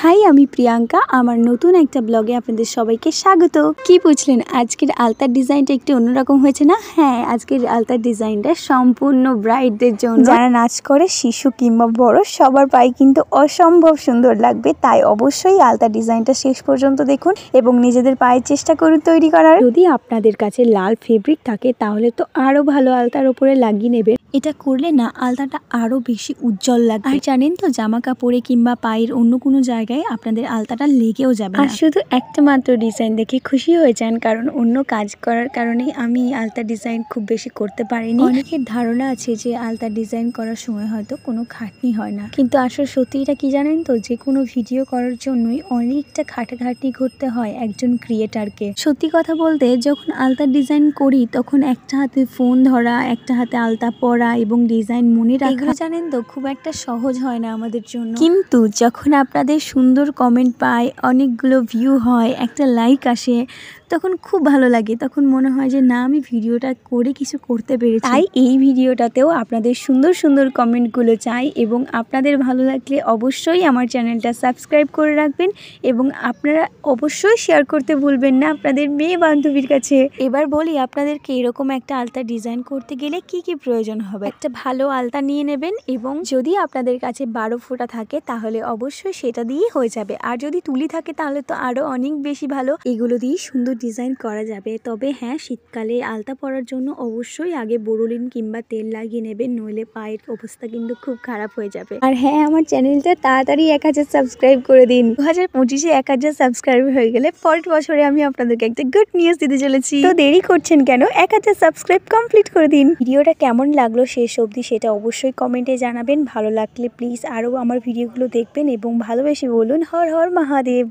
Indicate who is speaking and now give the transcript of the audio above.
Speaker 1: High, আমি প্রিয়াঙ্কা। আমার নতুন একটা ব্লগে আপনাদের সবাইকে স্বাগত। কি বুঝলেন আজকের আলতার ডিজাইনটা একটু অন্যরকম হয়েছে না? হ্যাঁ, আজকের আলতার ডিজাইনটা সম্পূর্ণ ব্রাইডদের জন্য। যারা নাচ করে শিশু কিংবা বড় সবার পায়ে কিন্তু অসম্ভব সুন্দর লাগবে। তাই অবশ্যই আলতার ডিজাইনটা শেষ পর্যন্ত দেখুন এবং নিজেদের পায়ের চেষ্টা করুন তৈরি করার। যদি আপনাদের কাছে লাল ফেব্রিক থাকে তাহলে তো আরো ভালো আলতার উপরে লাগিয়ে নেবেন। এটা করলে না আলতাটা আরো বেশি উজ্জ্বল লাগবে। আর জানেন তো, জামা কাপড়ে কিংবা পায়ের অন্য কোনো জায়গায় আপনাদের আলতাটা লেগেও যাবে আর শুধু একটা মাত্র ডিজাইন দেখে খুশি হয়ে যান, কারণ অন্য কাজ করার কারণে আমি আলতা ডিজাইন খুব বেশি করতে পারিনি। অনেকের ধারণা আছে যে আলতা ডিজাইন করার সময় হয়তো কোনো খাটনি হয় না, কিন্তু আসলে সত্যি এটা কি জানেন তো, যে কোনো ভিডিও করার জন্যই অনেকটা খাটাখাটনি করতে হয় একজন ক্রিয়েটারকে। সত্যি কথা বলতে, যখন আলতা ডিজাইন করি তখন একটা হাতে ফোন ধরা, একটা হাতে আলতা পরা এবং ডিজাইন মনে রাখা, জানেন তো খুব একটা সহজ হয় না আমাদের জন্য। কিন্তু যখন আপনাদের সুন্দর কমেন্ট পাই, অনেকগুলো ভিউ হয়, একটা লাইক আসে, তখন খুব ভালো লাগে। তখন মনে হয় যে না, আমি ভিডিওটা করে কিছু করতে পেরেছি। তাই এই ভিডিওটাতেও আপনাদের সুন্দর সুন্দর কমেন্টগুলো চাই এবং আপনাদের ভালো লাগলে অবশ্যই আমার চ্যানেলটা সাবস্ক্রাইব করে রাখবেন এবং আপনারা অবশ্যই শেয়ার করতে ভুলবেন না আপনাদের মেয়ে বান্ধবীর কাছে। এবার বলি আপনাদেরকে, এরকম একটা আলতা ডিজাইন করতে গেলে কি কি প্রয়োজন হবে। একটা ভালো আলতা নিয়ে নেবেন এবং যদি আপনাদের কাছে 12 ফোঁটা থাকে তাহলে অবশ্যই সেটা দিয়েই হয়ে যাবে। আর যদি তুলি থাকে তাহলে তো আরো অনেক বেশি ভালো। এগুলো দিয়ে সুন্দর ডিজাইন করা যাবে। তবে হ্যাঁ, শীতকালে আলতা পরার জন্য অবশ্যই আগে বোরোলিন কিংবা তেল লাগিয়ে নেবেন, নইলে পায়ের অবস্থা কিন্তু খুব খারাপ হয়ে যাবে। আর হ্যাঁ, আমার চ্যানেলটা তাড়াতাড়ি 1000 সাবস্ক্রাইব করে দিন। 2025-এ 1000 সাবস্ক্রাইব হয়ে গেলে পরের বছরে আমি আপনাদেরকে একটা গুড নিউজ দিতে চলেছি। তো দেরি করছেন কেন? 1000 সাবস্ক্রাইব কমপ্লিট করে দিন। ভিডিওটা কেমন লাগলো শেষ অবধি সেটা অবশ্যই কমেন্টে জানাবেন। ভালো লাগলে প্লিজ আরও আমার ভিডিওগুলো দেখবেন এবং ভালোবেসে বলুন হর হর মহাদেব।